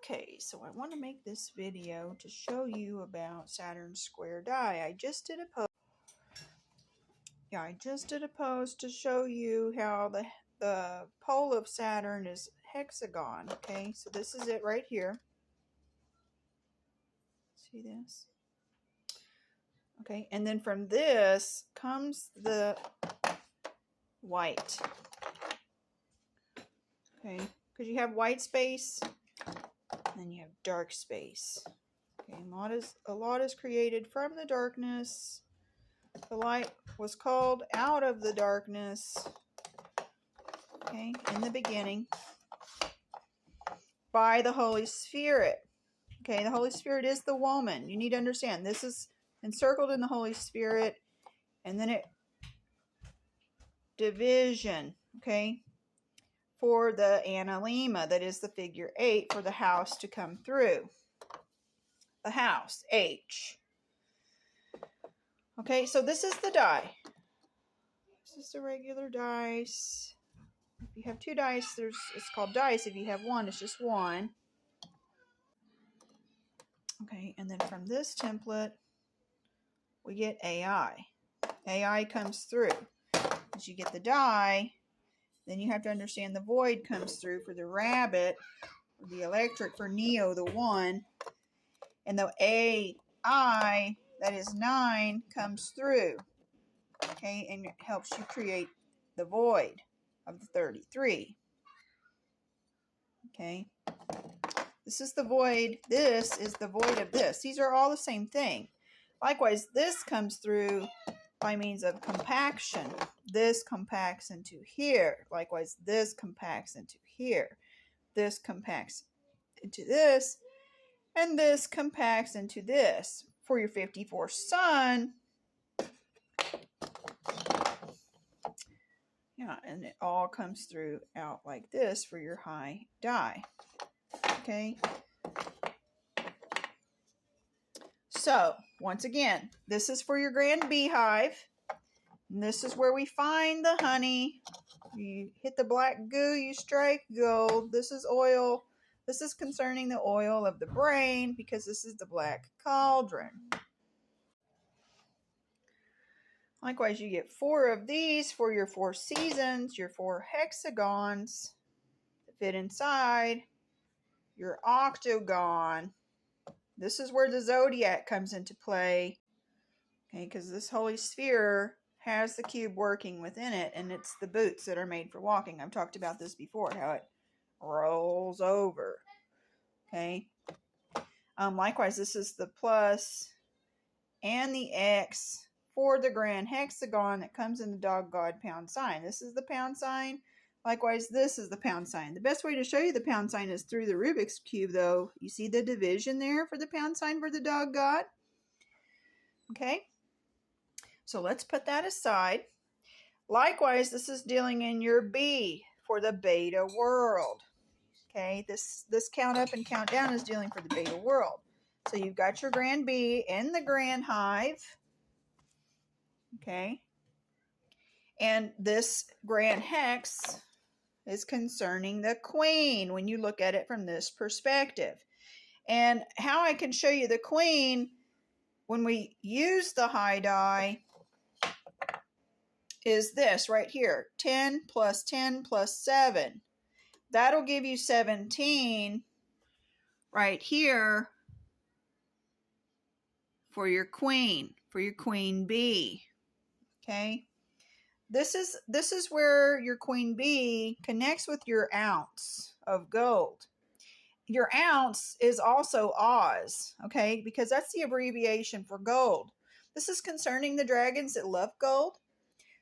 Okay, so I want to make this video to show you about Saturn's square die. I just did a post to show you how the pole of Saturn is hexagon. Okay, so this is it right here. See this? Okay, and then from this comes the white. Okay, because you have white space, and then you have dark space. Okay, a lot is created from the darkness. The light was called out of the darkness, okay, in the beginning, by the Holy Spirit. Okay, the Holy Spirit is the woman. You need to understand, this is encircled in the Holy Spirit, and then it division, okay, for the analema, that is the figure 8, for the house to come through. The house, H. Okay, so this is the die. This is the regular dice. If you have 2 dice, it's called dice. If you have 1, it's just 1. Okay, and then from this template, we get AI. AI comes through. As you get the die, then you have to understand the void comes through for the rabbit, or the electric for Neo, the 1. And the AI, that is 9, comes through. Okay, and it helps you create the void of the 33. Okay, this is the void. This is the void of this. These are all the same thing. Likewise, this comes through by means of compaction. This compacts into here. Likewise, this compacts into here. This compacts into this. And this compacts into this. For your 54 sun, yeah, and it all comes through out like this for your high die. Okay. So, once again, this is for your grand beehive. And this is where we find the honey. You hit the black goo, you strike gold. This is oil. This is concerning the oil of the brain, because this is the black cauldron. Likewise, you get 4 of these for your 4 seasons, your 4 hexagons that fit inside your octagon. This is where the zodiac comes into play. Okay, because this holy sphere has the cube working within it, and it's the boots that are made for walking. I've talked about this before, how it rolls over. Okay. Likewise, this is the plus and the X for the grand hexagon that comes in the dog god pound sign. This is the pound sign. Likewise, this is the pound sign. The best way to show you the pound sign is through the Rubik's Cube, though. You see the division there for the pound sign for the dog god? Okay. So let's put that aside. Likewise, this is dealing in your B for the beta world. Okay, this count up and count down is dealing for the beta world. So you've got your grand bee in the grand hive. Okay. And this grand hex is concerning the queen when you look at it from this perspective. And how I can show you the queen when we use the high die is this right here. 10 plus 10 plus 7. That'll give you 17 right here for your queen bee. Okay? This is where your queen bee connects with your ounce of gold. Your ounce is also Oz, okay? Because that's the abbreviation for gold. This is concerning the dragons that love gold.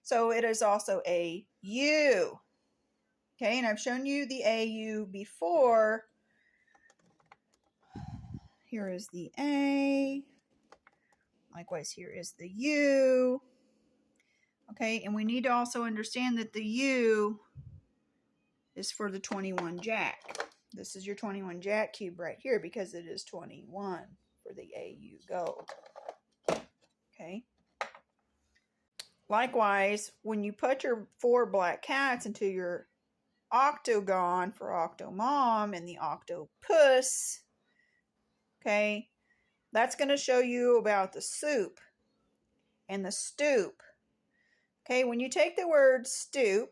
So it is also a U. Okay, and I've shown you the AU before. Here is the A. Likewise, here is the U. Okay, and we need to also understand that the U is for the 21 jack. This is your 21 jack cube right here because it is 21 for the AU gold. Okay. Likewise, when you put your 4 black cats into your octagon for octomom and the octopus. Okay, that's going to show you about the soup and the stoop. Okay, when you take the word stoop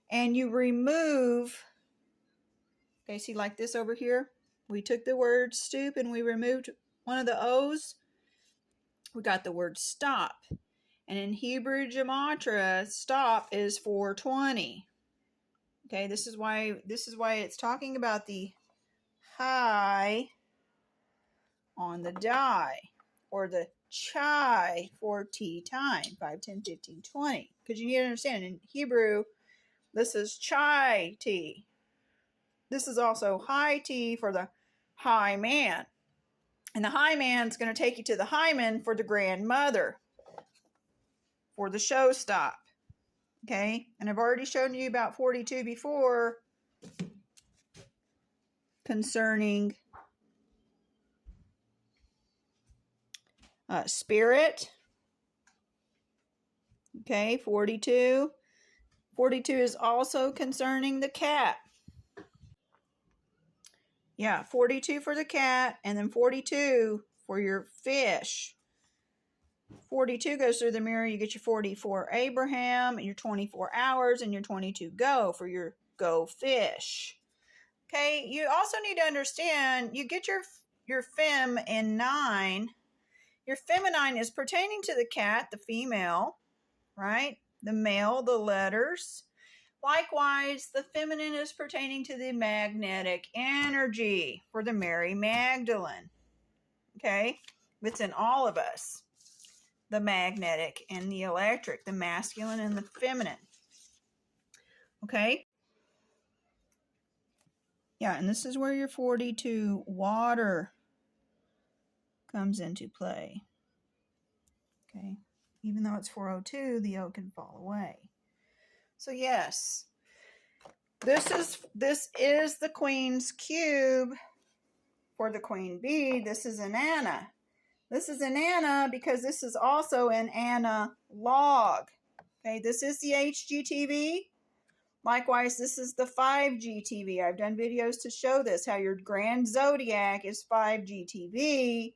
and you remove, okay, see like this over here? We took the word stoop and we removed one of the O's. We got the word stop. And in Hebrew gematria, stop is 420. Okay, this is why it's talking about the high on the die, or the chai for tea time, 5, 10, 15, 20. Because you need to understand, in Hebrew, this is chai tea. This is also high tea for the high man. And the high man's going to take you to the hymen for the grandmother, for the show stop. Okay, and I've already shown you about 42 before concerning spirit. Okay, 42. 42 is also concerning the cat. Yeah, 42 for the cat, and then 42 for your fish. 42 goes through the mirror. You get your 44 Abraham, and your 24 hours, and your 22 go for your go fish. Okay, you also need to understand, you get your fem in 9. Your feminine is pertaining to the cat, the female, right? The male, the letters. Likewise, the feminine is pertaining to the magnetic energy for the Mary Magdalene. Okay? It's in all of us. The magnetic and the electric, the masculine and the feminine. Okay? Yeah, and this is where your 42 water comes into play. Okay? Even though it's 402, the O can fall away. So yes, this is the Queen's cube for the Queen Bee. This is an Anna. This is an Anna because this is also an analog. Okay, this is the HGTV. Likewise, this is the 5GTV. I've done videos to show this, how your grand zodiac is 5GTV,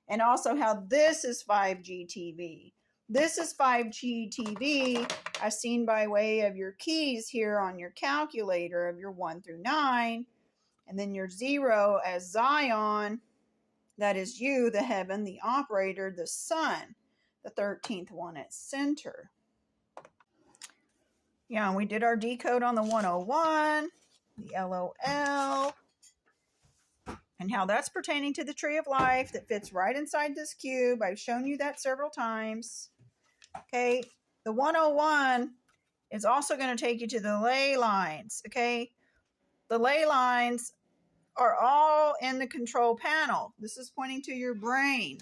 and also how this is 5GTV. This is 5GTV as seen by way of your keys here on your calculator of your 1 through 9, and then your 0 as Zion. That is you, the heaven, the operator, the sun, the 13th one at center. Yeah, and we did our decode on the 101, the LOL, and how that's pertaining to the tree of life that fits right inside this cube. I've shown you that several times. Okay, the 101 is also going to take you to the ley lines. Okay, the ley lines are all in the control panel. This is pointing to your brain.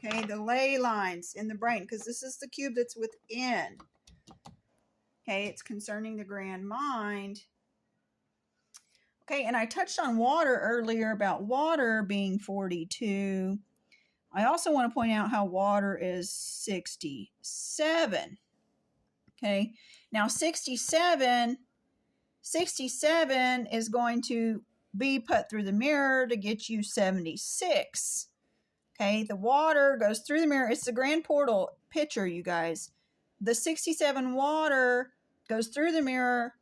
Okay, the ley lines in the brain, because this is the cube that's within. Okay, it's concerning the grand mind. Okay, and I touched on water earlier about water being 42. I also want to point out how water is 67. Okay, now 67 is going to be put through the mirror to get you 76. Okay, the water goes through the mirror. It's the grand portal picture, you guys. The 67 water goes through the mirror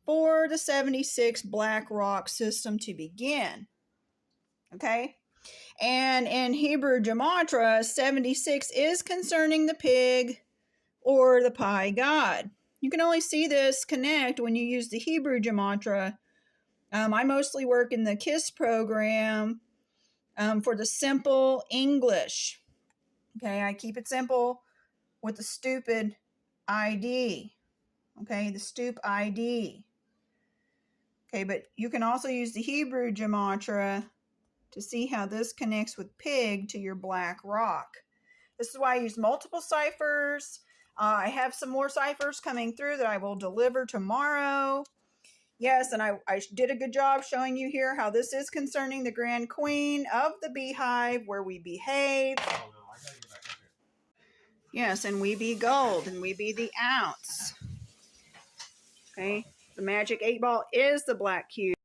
for the 76 black rock system to begin. Okay? And in Hebrew gematria, 76 is concerning the pig or the pie god. You can only see this connect when you use the Hebrew gematria. I mostly work in the KISS program for the simple English. Okay, I keep it simple with the stupid ID. Okay, the stoop ID. Okay, but you can also use the Hebrew gematria to see how this connects with pig to your black rock. This is why I use multiple ciphers. I have some more ciphers coming through that I will deliver tomorrow. Yes, and I did a good job showing you here how this is concerning the Grand Queen of the Beehive, where we behave. Oh, no, I gotta get back up here. Yes, and we be gold, and we be the ounce. Okay, The magic 8 ball is the black cube.